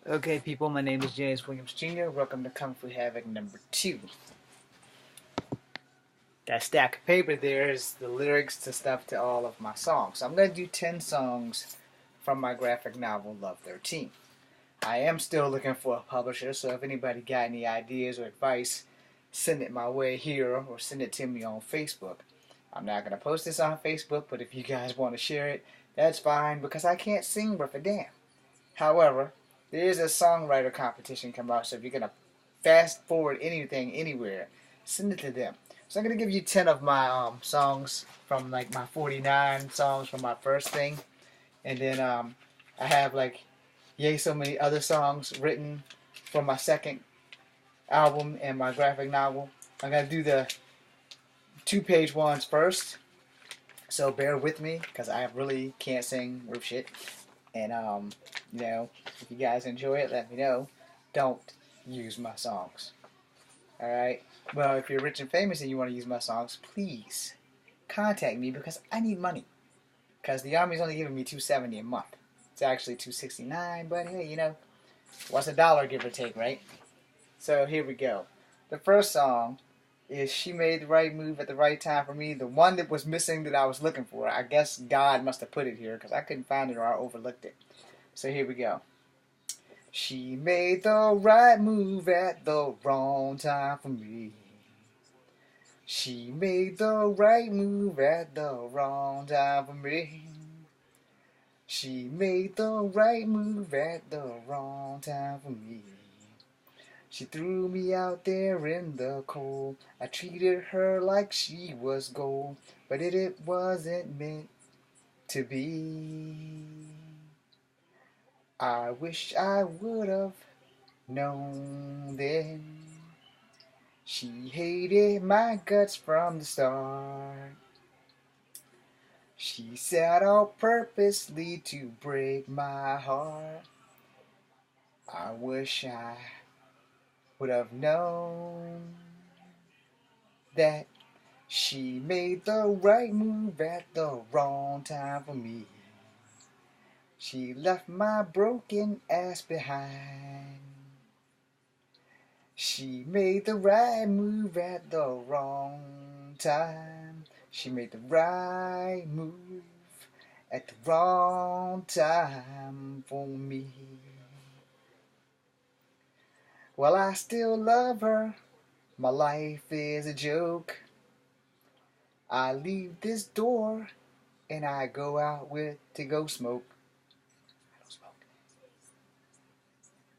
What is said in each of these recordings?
Okay, people, my name is James Williams Jr. Welcome to Kung Fu Havoc number 2. That stack of paper there is the lyrics to stuff to all of my songs. I'm going to do 10 songs from my graphic novel, Love 13. I am still looking for a publisher, so if anybody got any ideas or advice, send it my way here or send it to me on Facebook. I'm not going to post this on Facebook, but if you guys want to share it, that's fine because I can't sing worth a damn. However, there is a songwriter competition come out, so if you're going to fast forward anything anywhere, send it to them. So I'm going to give you 10 of my songs from like my 49 songs from my first thing. And then I have like yay so many other songs written for my second album and my graphic novel. I'm going to do the 2-page ones first. So bear with me because I really can't sing worth shit. And, if you guys enjoy it, let me know. Don't use my songs. Alright? Well, if you're rich and famous and you want to use my songs, please contact me because I need money. Because the Army's only giving me $270 a month. It's actually $269, but hey, what's a dollar, give or take, right? So here we go. The first song is She Made the Right Move at the Right Time for Me. The one that was missing that I was looking for. I guess God must have put it here because I couldn't find it or I overlooked it. So here we go. She made the right move at the wrong time for me. She made the right move at the wrong time for me. She made the right move at the wrong time for me. She threw me out there in the cold. I treated her like she was gold, but it wasn't meant to be. I wish I would have known then. She hated my guts from the start. She set out purposely to break my heart. I wish I would have known that she made the right move at the wrong time for me. She left my broken ass behind. She made the right move at the wrong time. She made the right move at the wrong time for me. Well, I still love her. My life is a joke. I leave this door and I go out to go smoke.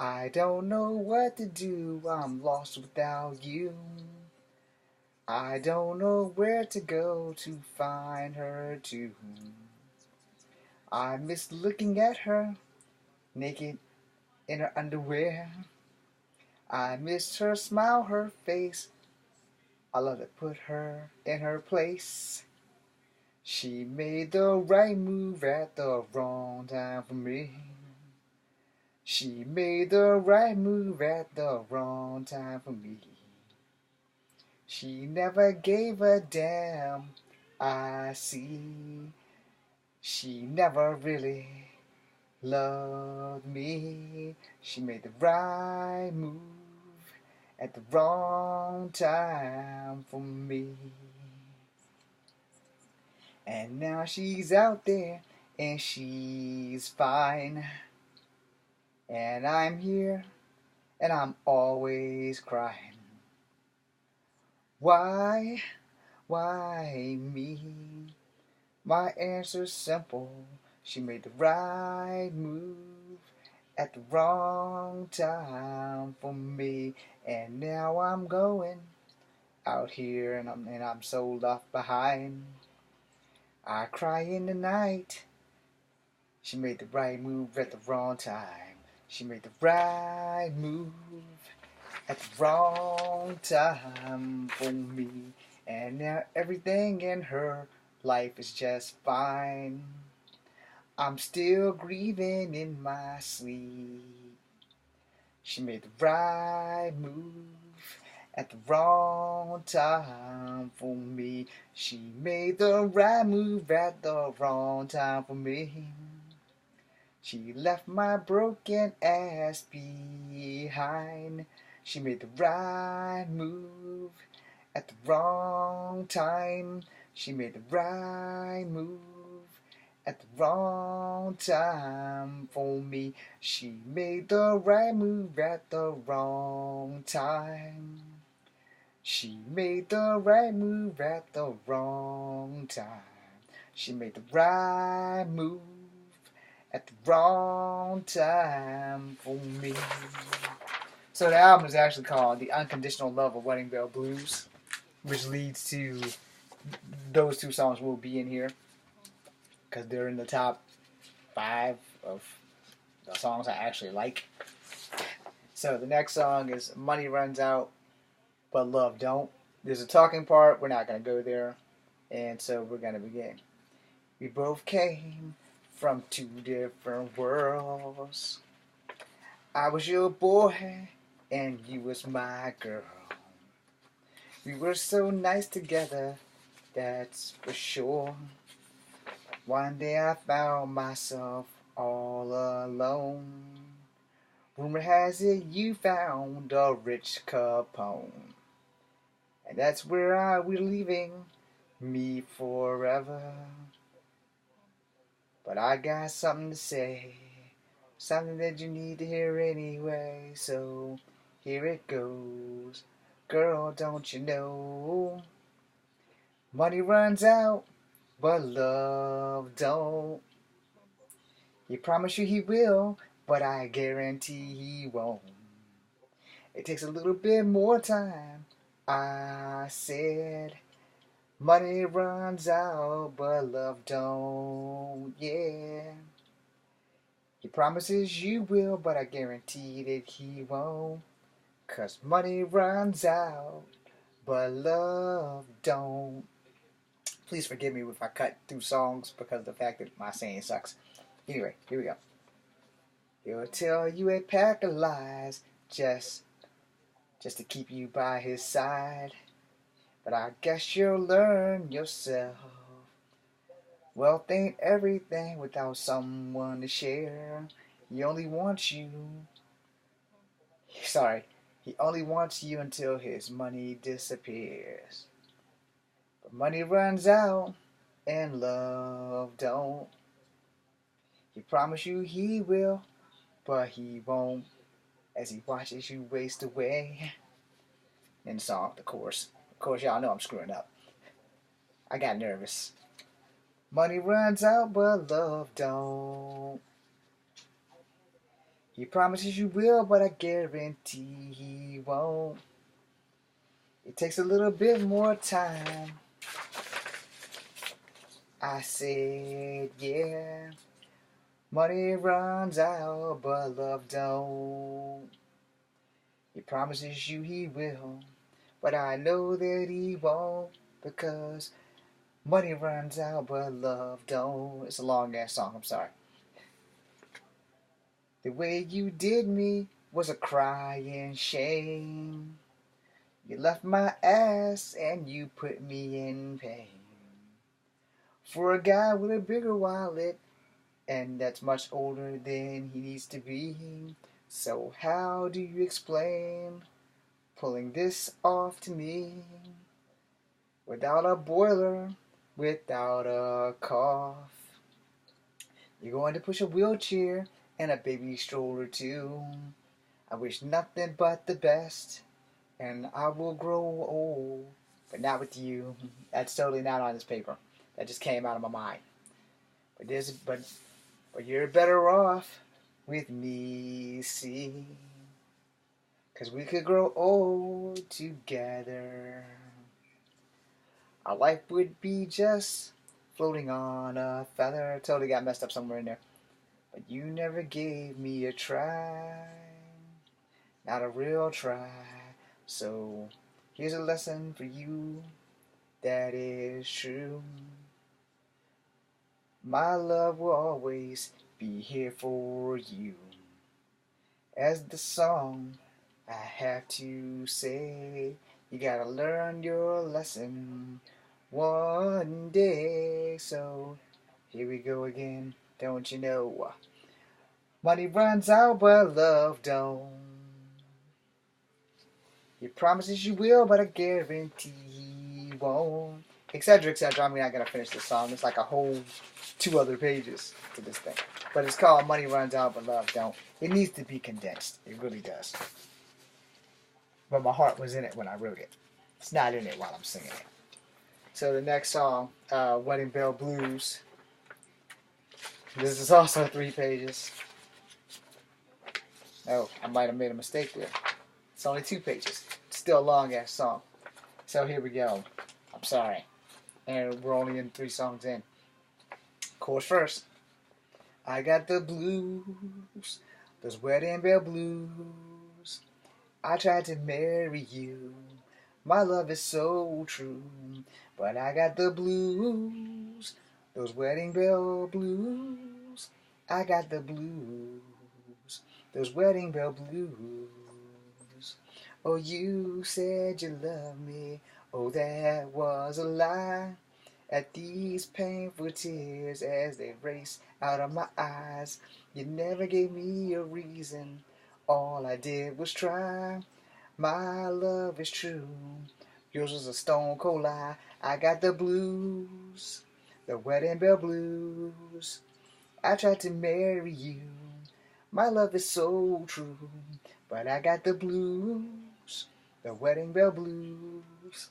I don't know what to do. I'm lost without you. I don't know where to go to find her too. I miss looking at her naked in her underwear. I miss her smile, her face. I love to put her in her place. She made the right move at the wrong time for me. She made the right move at the wrong time for me. She never gave a damn, I see. She never really loved me. She made the right move at the wrong time for me. And now she's out there and she's fine. And I'm here and I'm always crying. Why me? My answer's simple. She made the right move at the wrong time for me. And now I'm going out here and I'm so left behind. I cry in the night. She made the right move at the wrong time. She made the right move at the wrong time for me. And now everything in her life is just fine. I'm still grieving in my sleep. She made the right move at the wrong time for me. She made the right move at the wrong time for me. She left my broken ass behind. She made the right move at the wrong time. She made the right move at the wrong time for me. She made the right move at the wrong time. She made the right move at the wrong time. She made the right move at the wrong time for me. So the album is actually called The Unconditional Love of Wedding Bell Blues, which leads to those two songs will be in here because they're in the top 5 of the songs I actually like. So the next song is Money Runs Out, But Love Don't. There's a talking part. We're not going to go there. And so we're going to begin. We both came from 2 different worlds. I was your boy and you was my girl. We were so nice together, that's for sure. One day I found myself all alone. Rumor has it you found a rich Capone, and that's where I will leaving me forever. But I got something to say, something that you need to hear anyway, so here it goes. Girl, don't you know, money runs out, but love don't. He promised you he will, but I guarantee he won't. It takes a little bit more time, I said. Money runs out, but love don't, yeah. He promises you will, but I guarantee that he won't. 'Cause money runs out, but love don't. Please forgive me if I cut through songs because of the fact that my saying sucks. Anyway, here we go. He'll tell you a pack of lies just to keep you by his side. But I guess you'll learn yourself. Wealth ain't everything without someone to share. He only wants you. He only wants you until his money disappears. But money runs out and love don't. He promised you he will, but he won't, as he watches you waste away. In the song, the chorus. Of course, y'all know I'm screwing up. I got nervous. Money runs out, but love don't. He promises you will, but I guarantee he won't. It takes a little bit more time. I said, yeah. Money runs out, but love don't. He promises you he will, but I know that he won't, because money runs out, but love don't. It's a long ass song, I'm sorry. The way you did me was a crying shame. You left my ass and you put me in pain. For a guy with a bigger wallet, and that's much older than he needs to be. So how do you explain pulling this off to me? Without a boiler, without a cough. You're going to push a wheelchair and a baby stroller too. I wish nothing but the best, and I will grow old, but not with you. That's totally not on this paper. That just came out of my mind. But you're better off with me, see? 'Cause we could grow old together. Our life would be just floating on a feather. Totally got messed up somewhere in there. But you never gave me a try. Not a real try. So here's a lesson for you that is true. My love will always be here for you. As the song I have to say, you gotta learn your lesson one day. So here we go again, don't you know? Money runs out, but love don't. You promises you will, but I guarantee he won't. Etc. etc. I'm not gonna finish this song. It's like a whole 2 other pages to this thing. But it's called Money Runs Out, but Love Don't. It needs to be condensed. It really does. But my heart was in it when I wrote it. It's not in it while I'm singing it. So the next song, Wedding Bell Blues. This is also 3 pages. Oh, I might have made a mistake there. It's only 2 pages. It's still a long-ass song. So here we go. I'm sorry. And we're only in 3 songs in. Chorus first. I got the blues, those wedding bell blues. I tried to marry you. My love is so true. But I got the blues, those wedding bell blues. I got the blues, those wedding bell blues. Oh, you said you loved me. Oh, that was a lie. At these painful tears as they race out of my eyes, you never gave me a reason. All I did was try. My love is true. Yours was a stone cold lie. I got the blues, the wedding bell blues. I tried to marry you. My love is so true. But I got the blues, the wedding bell blues.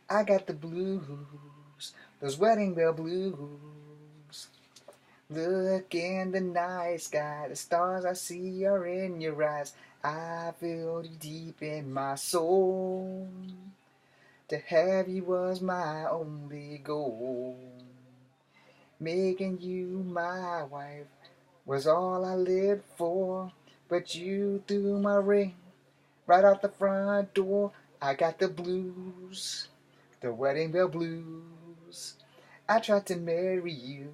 I got the blues, those wedding bell blues. Look in the night sky, the stars I see are in your eyes. I feel you deep in my soul. To have you was my only goal. Making you my wife was all I lived for. But you threw my ring right out the front door. I got the blues, the wedding bell blues. I tried to marry you.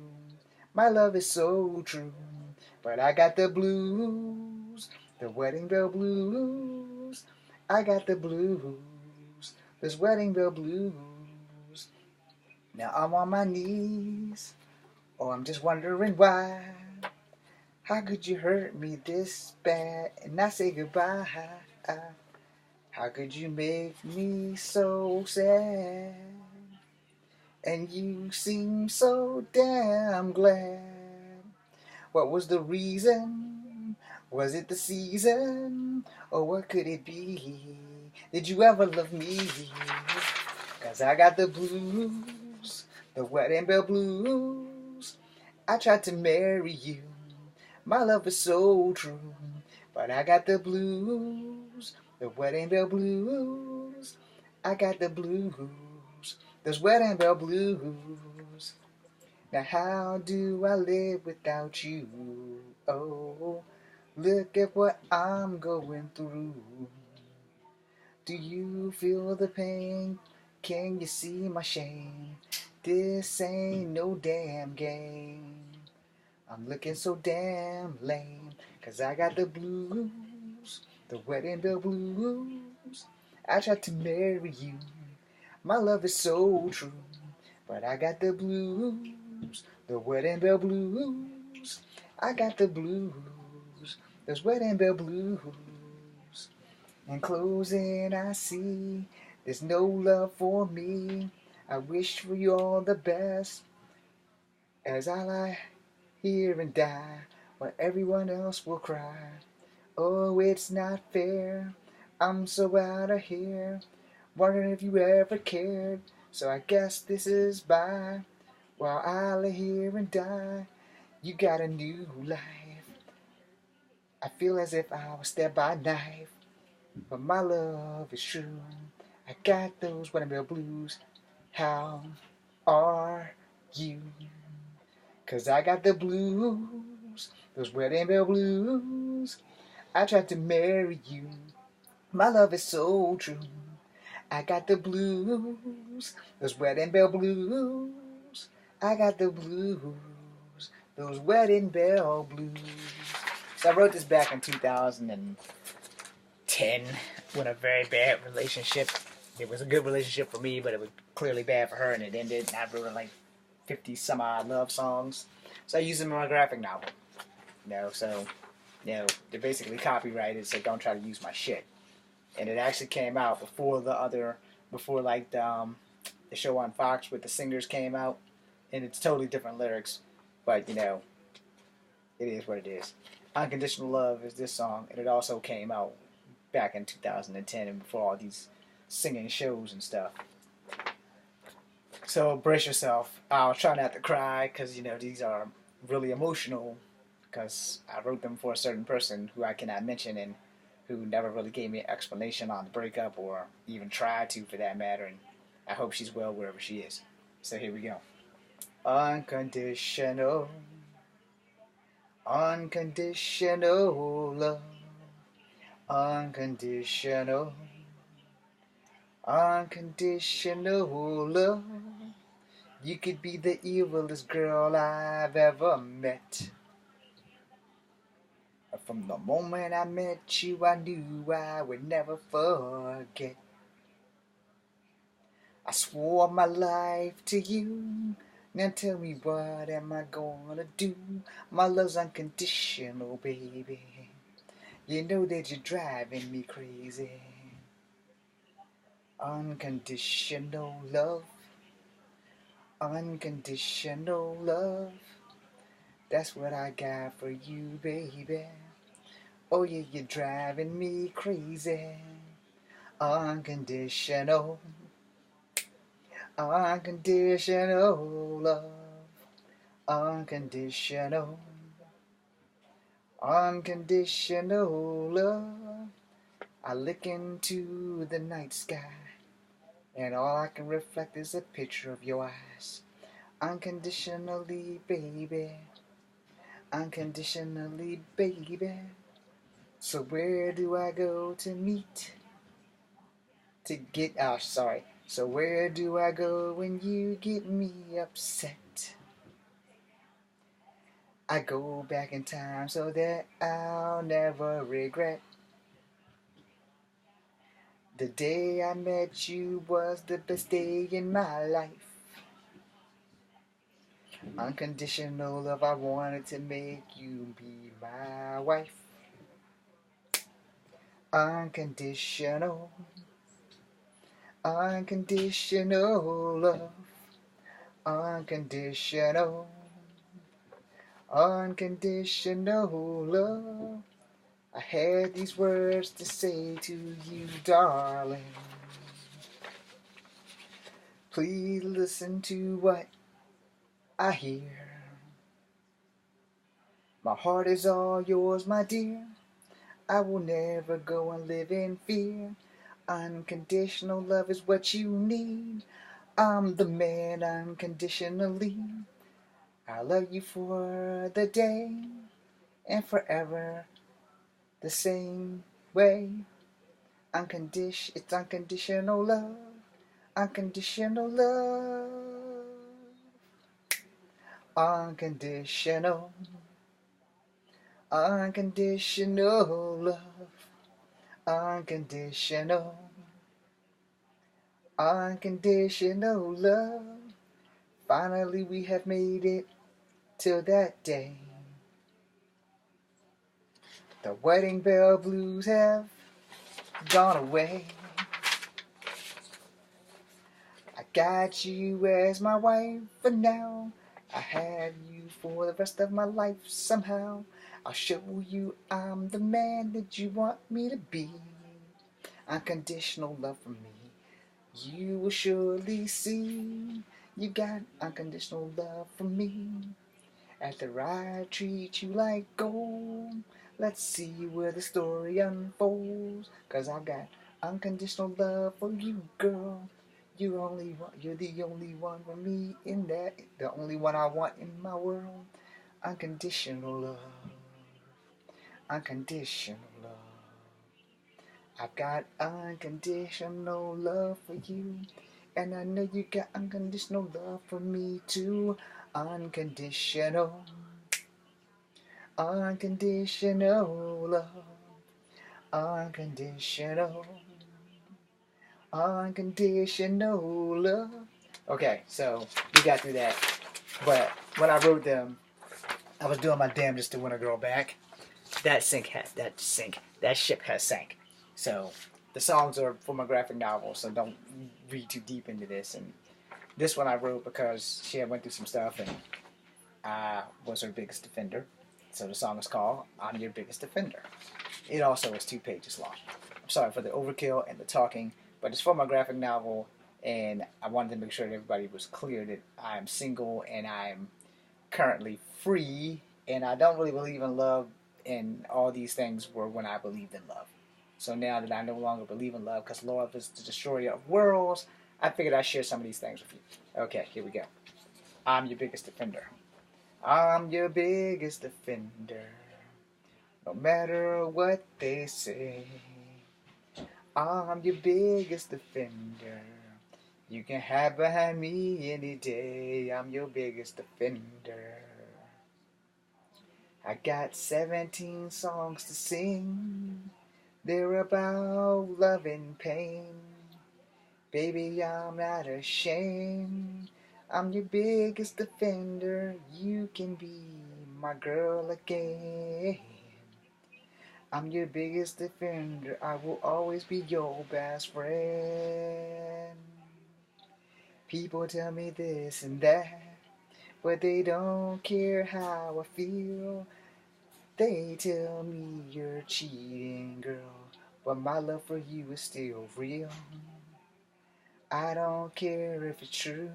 My love is so true. But I got the blues, the wedding bell blues. I got the blues, this wedding bell blues. Now I'm on my knees. Oh, I'm just wondering why. How could you hurt me this bad and not say goodbye? How could you make me so sad? And you seem so damn glad. What was the reason? Was it the season? Or what could it be? Did you ever love me? 'Cause I got the blues, the wedding bell blues. I tried to marry you. My love is so true. But I got the blues, the wedding bell blues. I got the blues, those wedding bell blues. Now how do I live without you? Oh, look at what I'm going through. Do you feel the pain? Can you see my shame? This ain't no damn game. I'm looking so damn lame. 'Cause I got the blues, the wedding bell blues. I tried to marry you. My love is so true. But I got the blues, the wedding bell blues. I got the blues, those wedding bell blues. In closing I see there's no love for me. I wish for you all the best as I lie here and die while everyone else will cry. Oh, it's not fair. I'm so out of here. Wondering if you ever cared. So I guess this is bye. While I lay here and die, you got a new life. I feel as if I was stabbed by a knife. But my love is true. I got those wedding bell blues. How are you? 'Cause I got the blues, those wedding bell blues. I tried to marry you. My love is so true. I got the blues, those wedding bell blues. I got the blues, those wedding bell blues. So I wrote this back in 2010 when a very bad relationship. It was a good relationship for me, but it was clearly bad for her, and it ended. And I wrote like 50 some odd love songs. So I used them in my graphic novel. So you know, they're basically copyrighted, so don't try to use my shit. And it actually came out before like the show on Fox with the singers came out, and it's totally different lyrics, but you know, it is what it is. Unconditional Love is this song, and it also came out back in 2010 and before all these singing shows and stuff. So brace yourself. I'll try not to cry because, you know, these are really emotional because I wrote them for a certain person who I cannot mention and who never really gave me an explanation on the breakup or even tried to for that matter. And I hope she's well wherever she is. So here we go. Unconditional, unconditional love, unconditional, unconditional love. You could be the evilest girl I've ever met. From the moment I met you, I knew I would never forget. I swore my life to you. Now tell me, what am I gonna do? My love's unconditional, baby. You know that you're driving me crazy. Unconditional love, unconditional love. That's what I got for you, baby. Oh yeah, you're driving me crazy. Unconditional, unconditional love, unconditional, unconditional love. I look into the night sky, and all I can reflect is a picture of your eyes. Unconditionally, baby. Unconditionally, baby. So where do I go to meet? So where do I go when you get me upset? I go back in time so that I'll never regret. The day I met you was the best day in my life. Unconditional love, I wanted to make you be my wife. Unconditional, unconditional love, unconditional, unconditional love. I had these words to say to you, darling. Please listen to what I hear. My heart is all yours, my dear. I will never go and live in fear. Unconditional love is what you need. I'm the man unconditionally. I love you for the day and forever the same way. It's unconditional love. Unconditional love. Unconditional. Unconditional love. Unconditional. Unconditional love. Finally we have made it till that day. The wedding bell blues have gone away. I got you as my wife for now. I have you for the rest of my life somehow. I'll show you I'm the man that you want me to be. Unconditional love from me. You will surely see you got unconditional love from me. After I treat you like gold, let's see where the story unfolds. 'Cause I've got unconditional love for you, girl. You're the only one for me in that, the only one I want in my world. Unconditional love, unconditional love. I've got unconditional love for you, and I know you got unconditional love for me too. Unconditional, unconditional love, unconditional, unconditional love. Okay, so we got through that. But when I wrote them, I was doing my damnedest to win a girl back. that ship has sank. So the songs are for my graphic novel, so don't read too deep into this. And this one I wrote because she had went through some stuff, and I was her biggest defender. So the song is called "I'm Your Biggest Defender." It also is 2 pages long. I'm sorry for the overkill and the talking, but it's for my graphic novel, and I wanted to make sure that everybody was clear that I'm single and I'm currently free, and I don't really believe in love, and all these things were when I believed in love. So now that I no longer believe in love, because love is the destroyer of worlds, I figured I'd share some of these things with you. Okay, here we go. I'm your biggest defender. I'm your biggest defender. No matter what they say, I'm your biggest defender. You can hide behind me any day. I'm your biggest defender. I got 17 songs to sing. They're about love and pain. Baby, I'm not ashamed. I'm your biggest defender. You can be my girl again. I'm your biggest defender. I will always be your best friend. People tell me this and that, but they don't care how I feel. They tell me you're cheating, girl, but my love for you is still real. I don't care if it's true.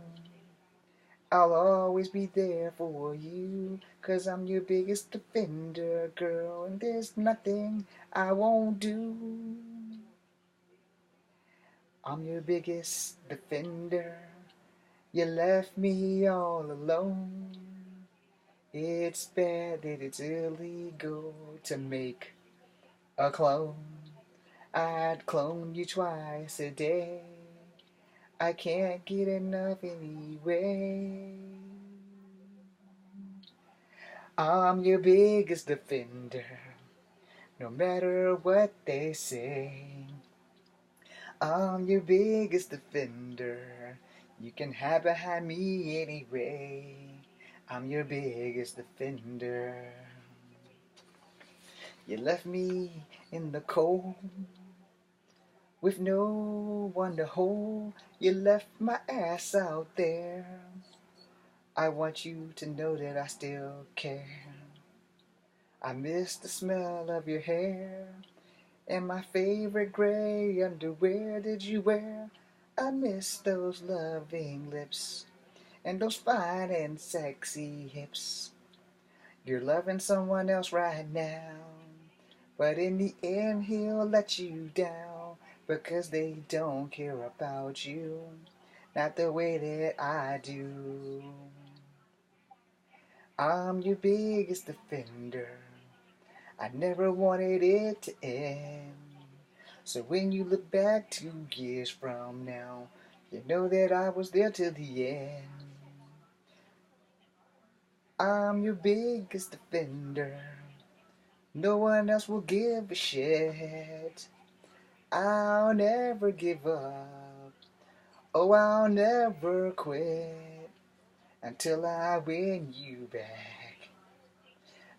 I'll always be there for you, 'cause I'm your biggest defender, girl, and there's nothing I won't do. I'm your biggest defender. You left me all alone. It's bad that it's illegal to make a clone. I'd clone you twice a day. I can't get enough anyway. I'm your biggest defender, no matter what they say. I'm your biggest defender. You can hide behind me anyway. I'm your biggest defender. You left me in the cold with no one to hold. You left my ass out there. I want you to know that I still care. I miss the smell of your hair and my favorite gray underwear. Did you wear? I miss those loving lips and those fine and sexy hips. You're loving someone else right now, but in the end he'll let you down, because they don't care about you, not the way that I do. I'm your biggest defender. I never wanted it to end. So when you look back 2 years from now, you know that I was there till the end. I'm your biggest defender. No one else will give a shit. I'll never give up. Oh, I'll never quit until I win you back.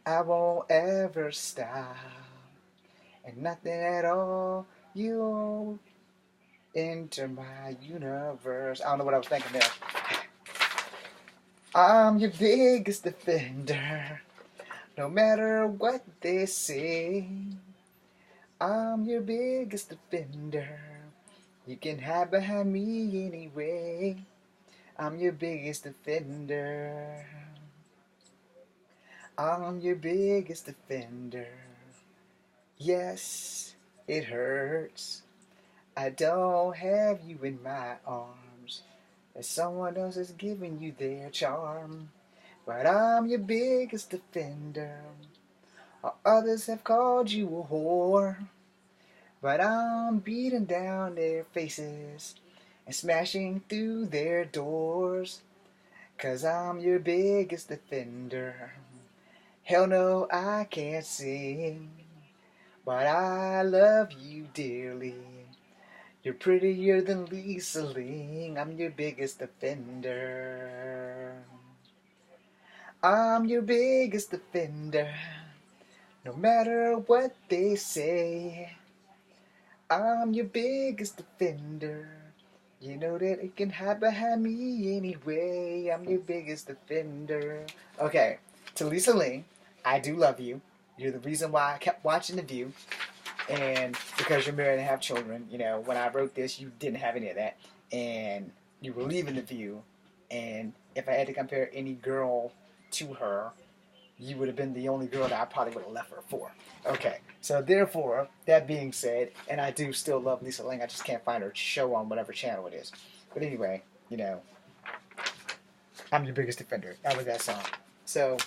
I won't ever stop, and nothing at all. You'll enter my universe. I don't know what I was thinking there. I'm your biggest defender, no matter what they say. I'm your biggest defender. You can hide behind me anyway. I'm your biggest defender. I'm your biggest defender. Yes, it hurts. I don't have you in my arms, as someone else is giving you their charm. But I'm your biggest defender. Others have called you a whore, but I'm beating down their faces and smashing through their doors, 'cause I'm your biggest defender. Hell no, I can't sing, but I love you dearly. You're prettier than Lisa Ling. I'm your biggest defender. I'm your biggest defender. No matter what they say, I'm your biggest defender. You know that it can hide behind me anyway. I'm your biggest defender. Okay, to Lisa Ling, I do love you. You're the reason why I kept watching The View. And because you're married and have children, you know, when I wrote this, you didn't have any of that. And you were leaving The View. And if I had to compare any girl to her, you would have been the only girl that I probably would have left her for. Okay, so therefore, that being said, and I do still love Lisa Ling, I just can't find her show on whatever channel it is. But anyway, you know, I'm your biggest defender. That was that song. So,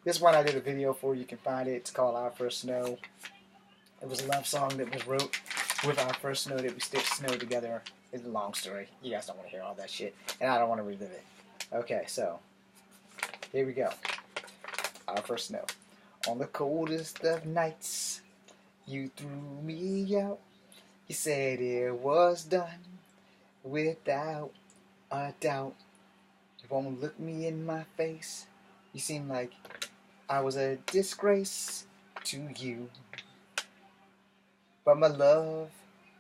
this one I did a video for. You can find it. It's called Our First Snow. It was a love song that was wrote with our first snow that we stitched snow together. It's a long story. You guys don't want to hear all that shit, and I don't want to relive it. Okay, so, here we go. Our first snow. On the coldest of nights, you threw me out. You said it was done without a doubt. You won't look me in my face. You seem like I was a disgrace to you. But my love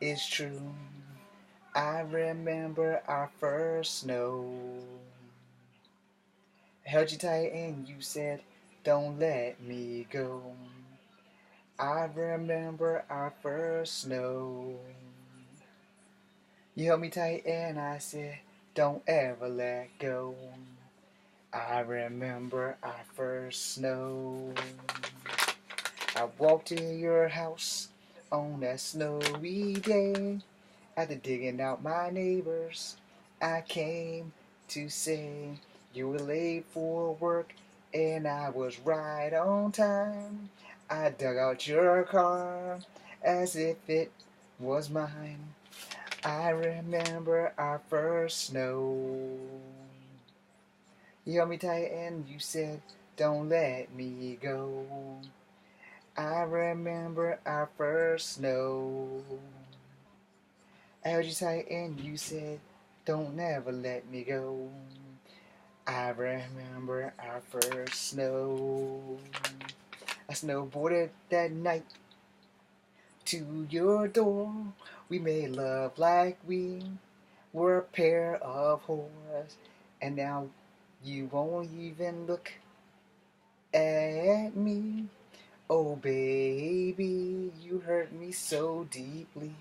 is true. I remember our first snow. I held you tight and you said, don't let me go. I remember our first snow. You held me tight and I said, don't ever let go. I remember our first snow. I walked to your house on that snowy day. After digging out my neighbors, I came to say you were late for work and I was right on time. I dug out your car as if it was mine. I remember our first snow. You held me tight and you said, don't let me go. I remember our first snow. I held you tight and you said, don't ever let me go. I remember our first snow. I snowboarded that night to your door. We made love like we were a pair of whores. And now you won't even look at me. Oh baby, you hurt me so deeply.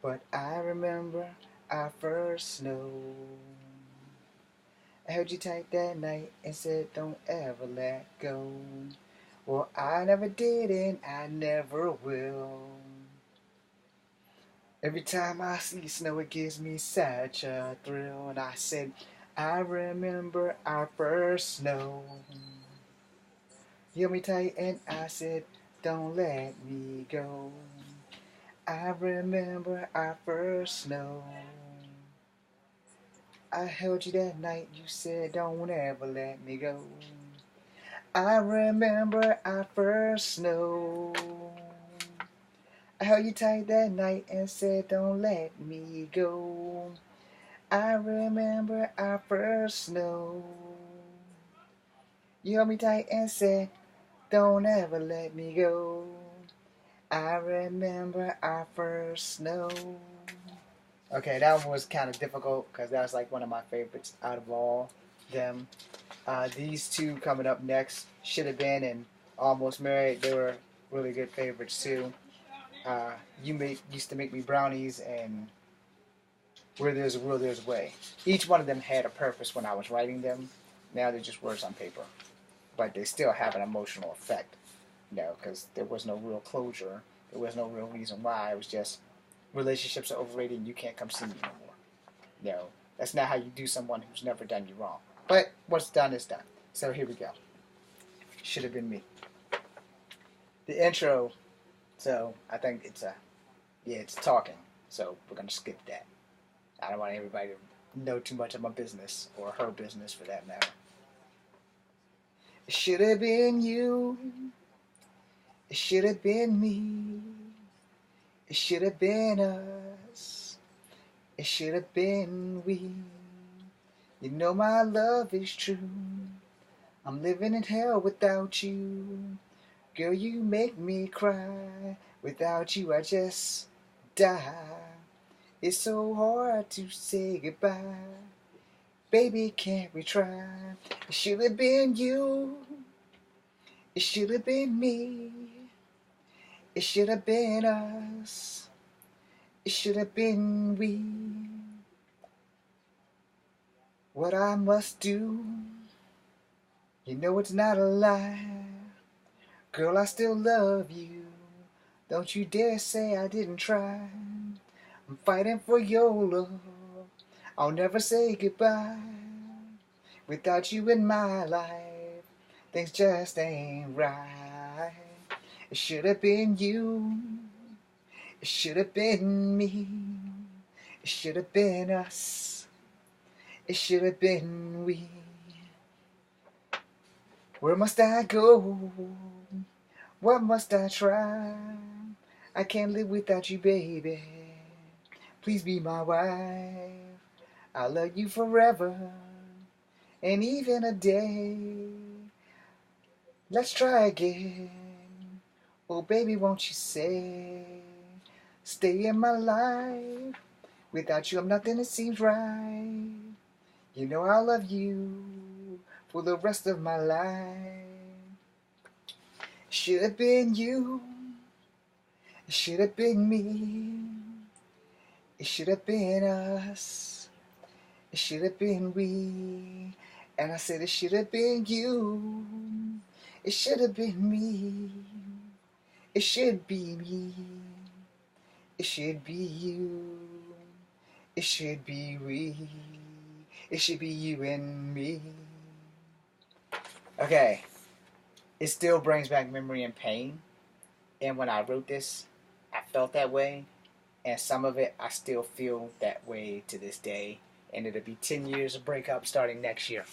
But I remember our first snow. I held you tight that night and said don't ever let go. Well, I never did and I never will. Every time I see snow it gives me such a thrill. And I said, I remember our first snow. You held me tight and I said, don't let me go. I remember our first snow. I held you that night, you said don't ever let me go. I remember our first snow. I held you tight that night and said don't let me go. I remember our first snow. You held me tight and said don't ever let me go. I remember our first snow. Okay, that one was kind of difficult because that was like one of my favorites out of all them. These two coming up next, Should Have Been and Almost Married, they were really good favorites too. Used to make me brownies and Where There's a Will, There's a Way. Each one of them had a purpose when I was writing them. Now they're just words on paper. But they still have an emotional effect, you know, because there was no real closure. There was no real reason why. It was just relationships are overrated and you can't come see me no more. You know, that's not how you do someone who's never done you wrong. But what's done is done. So here we go. Should Have Been Me. The intro, so I think it's talking. So we're going to skip that. I don't want everybody to know too much of my business, or her business for that matter. It should have been you. It should have been me. It should have been us. It should have been we. You know my love is true. I'm living in hell without you. Girl, you make me cry. Without you, I just die. It's so hard to say goodbye. Baby, can't we try? It should have been you. It should have been me. It should have been us. It should have been we. What I must do, you know it's not a lie. Girl, I still love you. Don't you dare say I didn't try. I'm fighting for your love. I'll never say goodbye. Without you in my life, things just ain't right. It should have been you. It should have been me. It should have been us. It should have been we. Where must I go? What must I try? I can't live without you, baby. Please be my wife. I'll love you forever and even a day. Let's try again. Oh, baby, won't you stay in my life? Without you, I'm nothing, it seems right. You know I'll love you for the rest of my life. Should have been you. It should have been me. It should have been us. It should have been we. And I said it should have been you. It should have been me. It should be me. It should be you. It should be we. It should be you and me. Okay. It still brings back memory and pain. And when I wrote this, I felt that way. And some of it, I still feel that way to this day. And it'll be 10 years of breakup starting next year.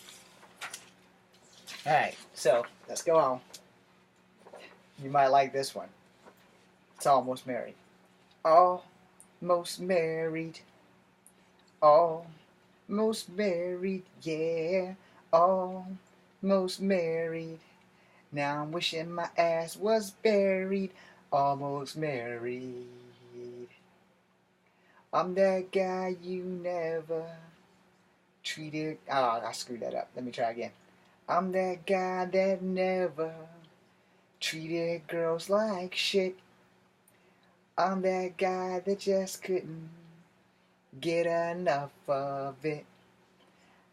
Alright, so let's go on. You might like this one. It's Almost Married. Almost married. Almost married, yeah. Almost married. Now I'm wishing my ass was buried. Almost married. I'm that guy you never treated. Oh, I screwed that up. Let me try again. I'm that guy that never treated girls like shit. I'm that guy that just couldn't get enough of it.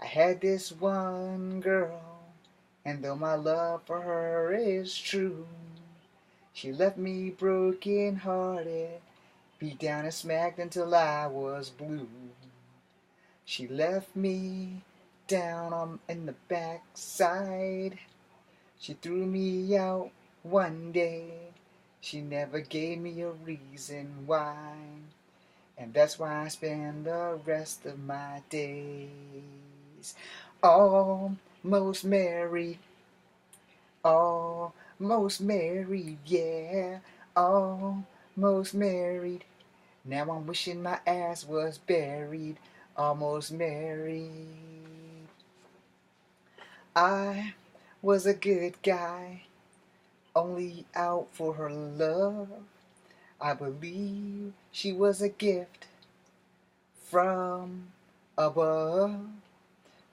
I had this one girl, and though my love for her is true, she left me broken hearted, beat down and smacked until I was blue. She left me down in the backside. She threw me out one day. She never gave me a reason why. And that's why I spend the rest of my days almost married. Almost married, yeah. Almost married. Now I'm wishing my ass was buried. Almost married. I was a good guy, only out for her love. I believe she was a gift from above,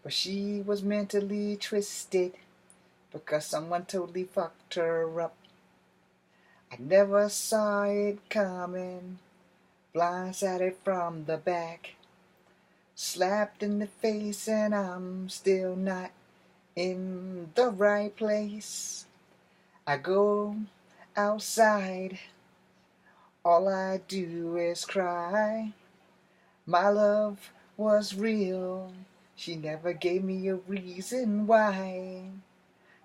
but she was mentally twisted because someone totally fucked her up. I never saw it coming, blindsided from the back, slapped in the face, and I'm still not in the right place. I go outside, all I do is cry. My love was real, she never gave me a reason why.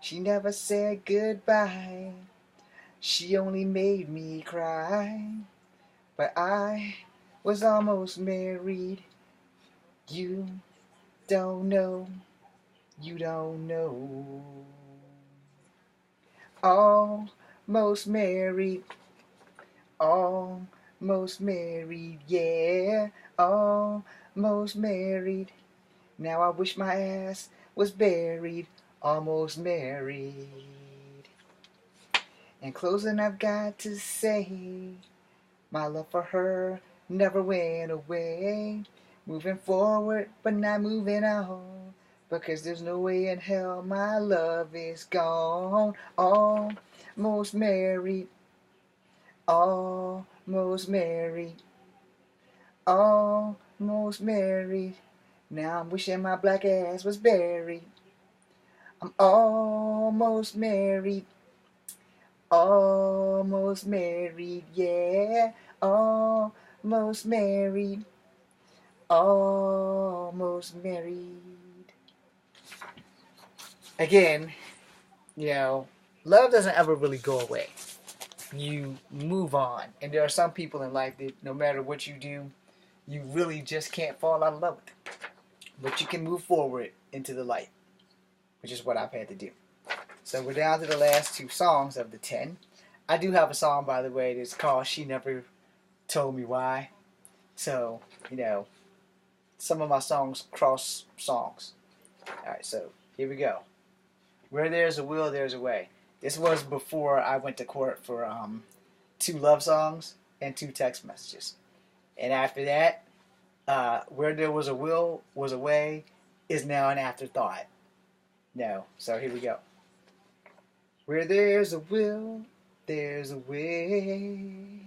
She never said goodbye, she only made me cry. But I was almost married. You don't know, you don't know. Almost married. Almost married, yeah. Almost married. Now I wish my ass was buried. Almost married. In closing, I've got to say, my love for her never went away. Moving forward, but not moving on. Because there's no way in hell my love is gone. Almost married, almost married, almost married. Now I'm wishing my black ass was buried. I'm almost married, almost married, yeah. Almost married, almost married. Again, love doesn't ever really go away. You move on. And there are some people in life that no matter what you do, you really just can't fall out of love with them. But you can move forward into the light, which is what I've had to do. So we're down to the last 2 songs of the 10. I do have a song, by the way, that's called She Never Told Me Why. So, some of my songs cross songs. Alright, so here we go. Where there's a will, there's a way. This was before I went to court for 2 love songs and 2 text messages. And after that, where there was a will, was a way, is now an afterthought. No, so here we go. Where there's a will, there's a way.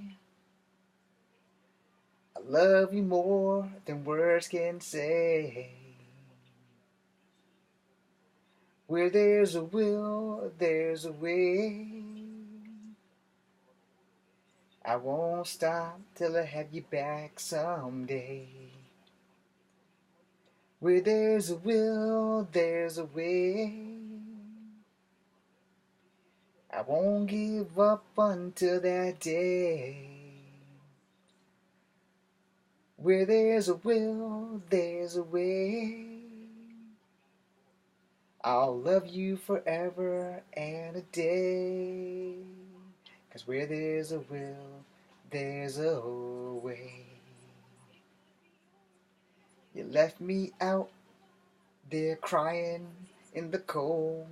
I love you more than words can say. Where there's a will, there's a way. I won't stop till I have you back someday. Where there's a will, there's a way. I won't give up until that day. Where there's a will, there's a way. I'll love you forever and a day. 'Cause where there's a will, there's a way. You left me out there crying in the cold.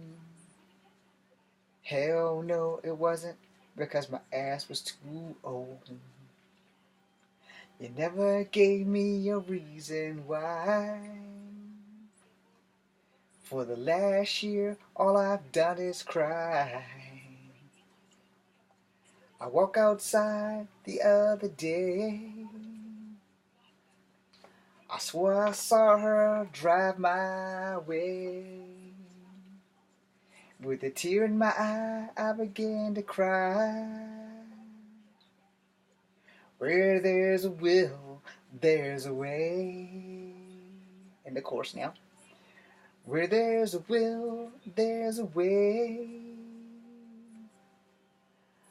Hell no, it wasn't, because my ass was too old. You never gave me a reason why. For the last year, all I've done is cry. I walked outside the other day. I swore I saw her drive my way. With a tear in my eye, I began to cry. Where there's a will, there's a way. In the chorus now. Where there's a will, there's a way.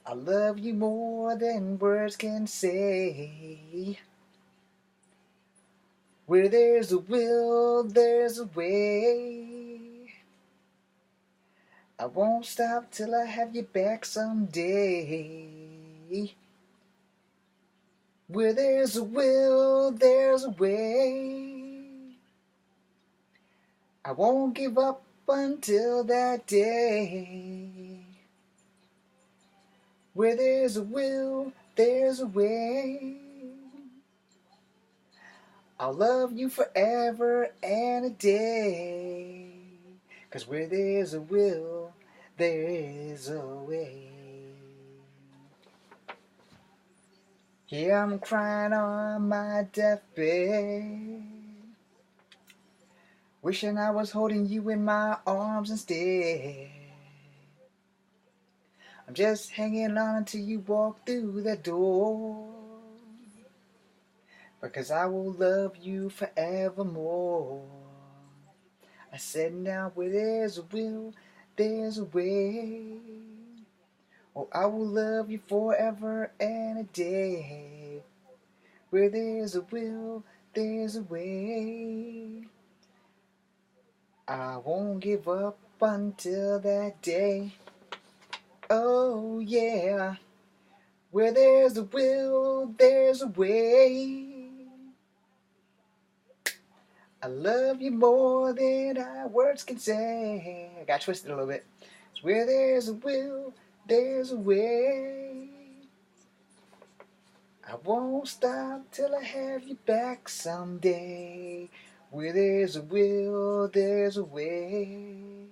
I love you more than words can say. Where there's a will, there's a way. I won't stop till I have you back someday. Where there's a will, there's a way. I won't give up until that day. Where there's a will, there's a way. I'll love you forever and a day. 'Cause where there's a will, there is a way. Here I'm crying on my deathbed, wishing I was holding you in my arms instead. I'm just hanging on until you walk through the door, because I will love you forevermore. I said now where there's a will, there's a way. Oh, I will love you forever and a day. Where there's a will, there's a way. I won't give up until that day. Oh yeah. Where there's a will, there's a way. I love you more than words can say. I got twisted a little bit. Where there's a will, there's a way. I won't stop till I have you back someday. Where there's a will, there's a way.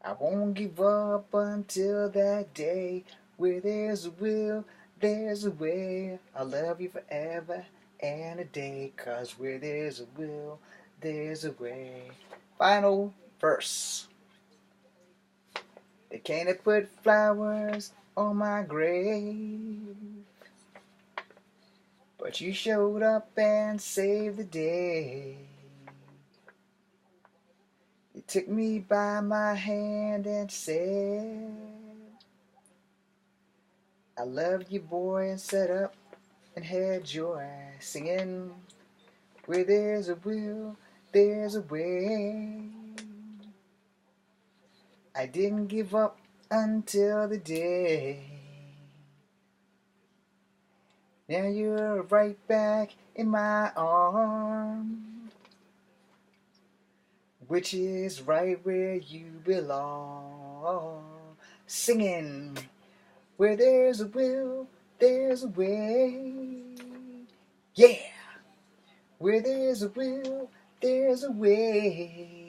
I won't give up until that day. Where there's a will, there's a way. I'll love you forever and a day. 'Cause where there's a will, there's a way. Final verse. They came to put flowers on my grave, but you showed up and saved the day. You took me by my hand and said, I loved you, boy, and set up and had joy, singing, where there's a will, there's a way. I didn't give up until the day. Now you're right back in my arms, which is right where you belong. Singing, where there's a will, there's a way. Yeah! Where there's a will, there's a way.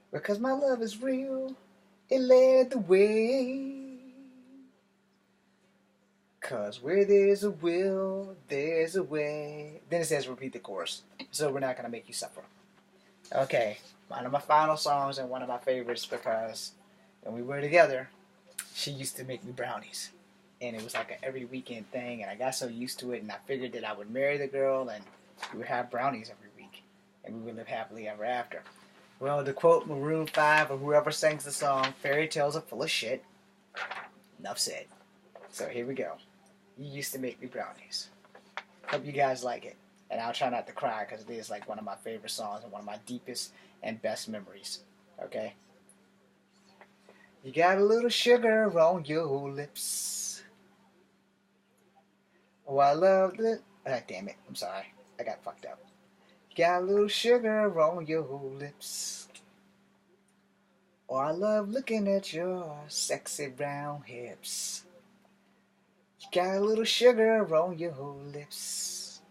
Because my love is real, it led the way. 'Cause where there's a will, there's a way. Then it says repeat the chorus. So we're not going to make you suffer. Okay, one of my final songs and one of my favorites because when we were together, she used to make me brownies. And it was like an every weekend thing, and I got so used to it, and I figured that I would marry the girl and we would have brownies every week, and we would live happily ever after. Well, to quote Maroon 5 or whoever sings the song, fairy tales are full of shit. Nuff said. So here we go. You used to make me brownies. Hope you guys like it. And I'll try not to cry because it is like one of my favorite songs and one of my deepest and best memories. Okay? You got a little sugar on your lips. Oh, I love it. Ah, damn it. I'm sorry. I got fucked up. You got a little sugar on your lips. Oh, I love looking at your sexy brown hips. You got a little sugar on your lips.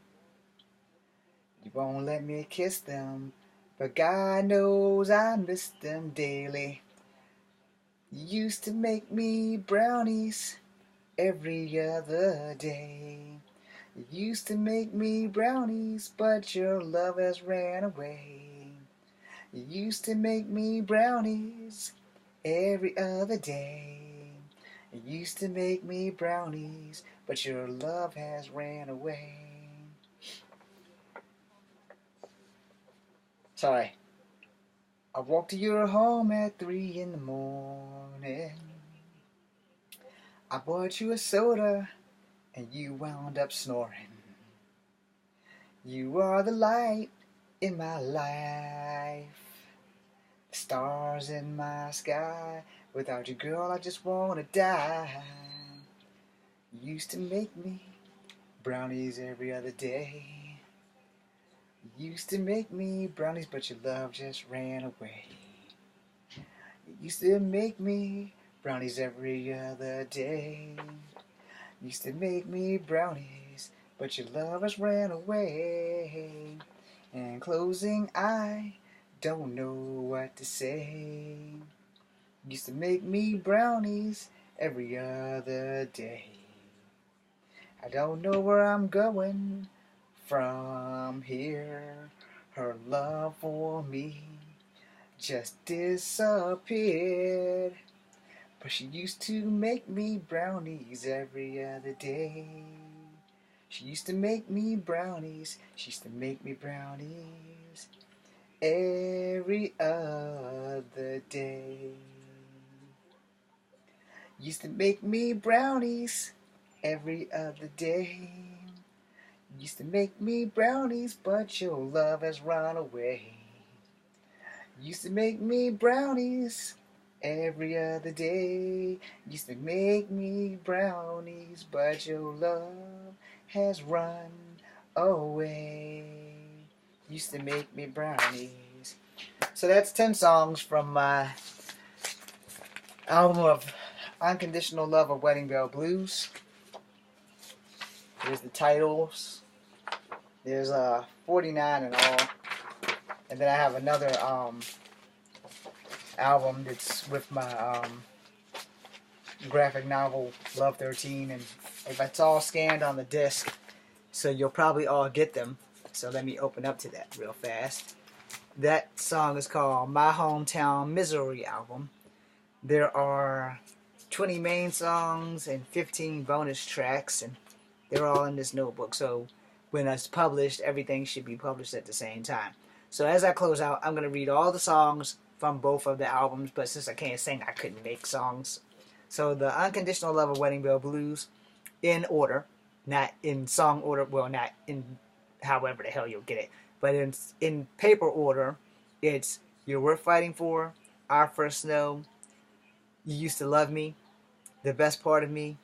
You won't let me kiss them, but God knows I miss them daily. You used to make me brownies every other day. You used to make me brownies, but your love has ran away. You used to make me brownies every other day. You used to make me brownies, but your love has ran away. Sorry. I walked to your home at 3 in the morning. I bought you a soda and you wound up snoring. You are the light in my life, the stars in my sky. Without you, girl, I just wanna die. You used to make me brownies every other day. You used to make me brownies, but your love just ran away. You used to make me brownies every other day. You used to make me brownies, but your love has ran away. And in closing, I don't know what to say. You used to make me brownies every other day. I don't know where I'm going from here. Her love for me just disappeared. But she used to make me brownies every other day. She used to make me brownies. She used to make me brownies every other day. Used to make me brownies every other day. Used to make me brownies, but your love has run away. Used to make me brownies every other day. Used to make me brownies, but your love has run away. Used to make me brownies. So that's 10 songs from my Album of Unconditional Love of Wedding Bell Blues. Here's the titles. There's 49 in all. And then I have another album that's with my graphic novel Love 13, and if it's all scanned on the disc, so you'll probably all get them. So let me open up to that real fast. That song is called My Hometown Misery Album. There are 20 main songs and 15 bonus tracks, and they're all in this notebook. So when it's published, everything should be published at the same time. So as I close out, I'm going to read all the songs from both of the albums, but since I can't sing, I couldn't make songs. So the Unconditional Love of Wedding Bell Blues, in order, not in song order, well, not in however the hell you'll get it, but in paper order, it's You're Worth Fighting For, Our First Snow, You Used to Love Me, The Best Part of Me,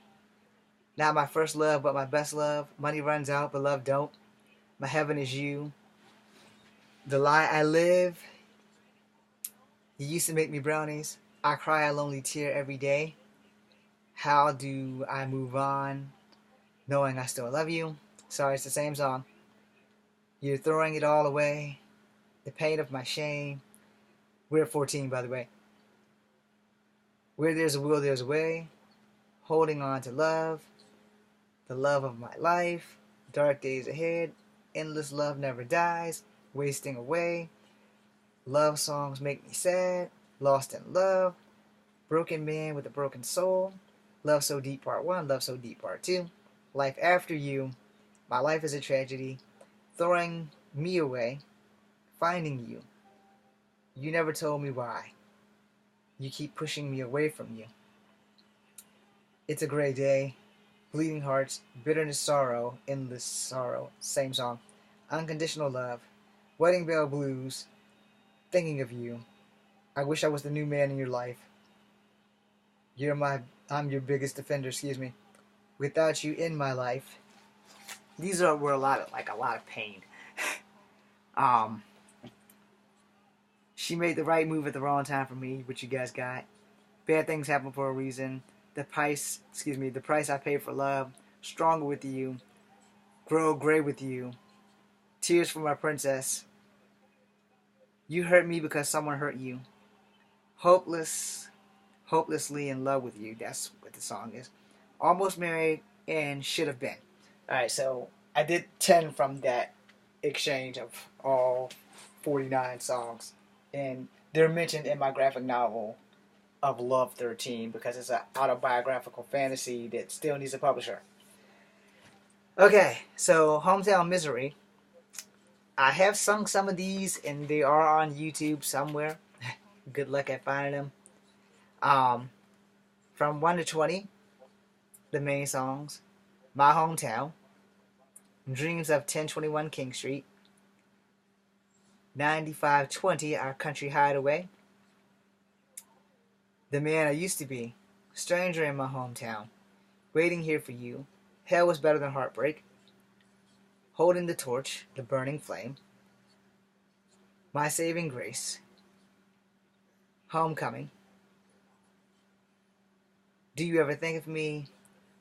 Not My First Love but My Best Love, Money Runs Out but Love Don't, My Heaven Is You, The Lie I Live, You Used to Make Me Brownies, I Cry a Lonely Tear Every Day, How Do I Move On, Knowing I Still Love You. Sorry, it's the same song. You're Throwing It All Away, The Pain of My Shame. We're at 14, by the way. Where There's a Will, There's a Way, Holding On to Love, The Love of My Life, Dark Days Ahead, Endless Love Never Dies, Wasting Away, Love Songs Make Me Sad, Lost in Love, Broken Man with a Broken Soul, Love So Deep Part 1, Love So Deep Part 2, Life After You, My Life is a Tragedy, Throwing Me Away, Finding You, You Never Told Me Why, You Keep Pushing Me Away From You, It's a Gray Day, Bleeding Hearts, Bitterness, Sorrow, Endless Sorrow, same song, Unconditional Love, Wedding Bell Blues, Thinking of You, I Wish I Was the New Man in Your Life, I'm Your Biggest Defender, Without You in My Life. These were a lot of pain. She Made the Right Move at the Wrong Time for Me, which you guys got. Bad Things Happen for a Reason. The Price I Paid for Love. Stronger with You. Grow Gray with You. Tears for My Princess. You Hurt Me Because Someone Hurt You. Hopelessly in Love with You. That's what the song is. Almost Married and Should Have Been. Alright, so I did 10 from that exchange of all 49 songs. And they're mentioned in my graphic novel of Love 13 because it's an autobiographical fantasy that still needs a publisher. Okay, so Hometown Misery. I have sung some of these and they are on YouTube somewhere. Good luck at finding them. From 1 to 20, the main songs. My Hometown. Dreams of 1021 King Street. 9520 Our Country Hideaway. The Man I Used to Be. Stranger in My Hometown. Waiting Here for You. Hell Was Better Than Heartbreak. Holding the Torch. The Burning Flame. My Saving Grace. Homecoming. Do You Ever Think of Me?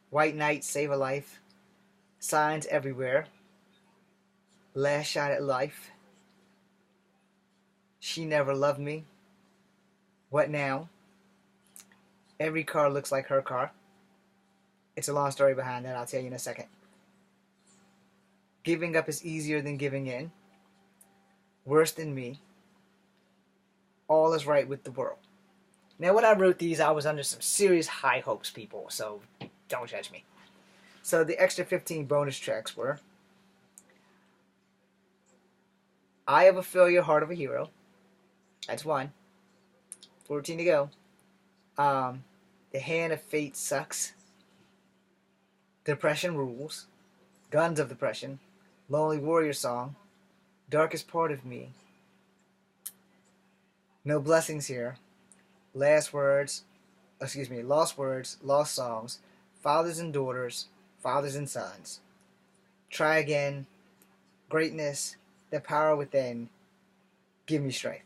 White Knight, Save a Life. Signs Everywhere. Last Shot at Life. She Never Loved Me. What Now? Every Car Looks Like Her Car. It's a long story behind that, I'll tell you in a second. Giving Up Is Easier Than Giving In. Worse Than Me. All Is Right with the World. Now when I wrote these, I was under some serious high hopes, people, so don't judge me. So the extra 15 bonus tracks were Eye of a Failure, Heart of a Hero. That's 1. 14 to go. The Hand of Fate Sucks. Depression Rules. Guns of Depression. Lonely Warrior Song. Darkest Part of Me. No Blessings Here. Lost Words, Lost Songs. Fathers and Daughters. Fathers and Sons. Try Again. Greatness. The Power Within. Give Me Strength.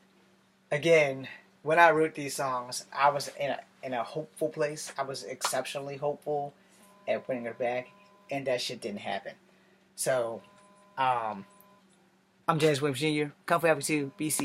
Again, when I wrote these songs, I was in in a hopeful place. I was exceptionally hopeful at bringing her back, and that shit didn't happen. So, I'm James Williams Jr. Come for Happy 2, BC.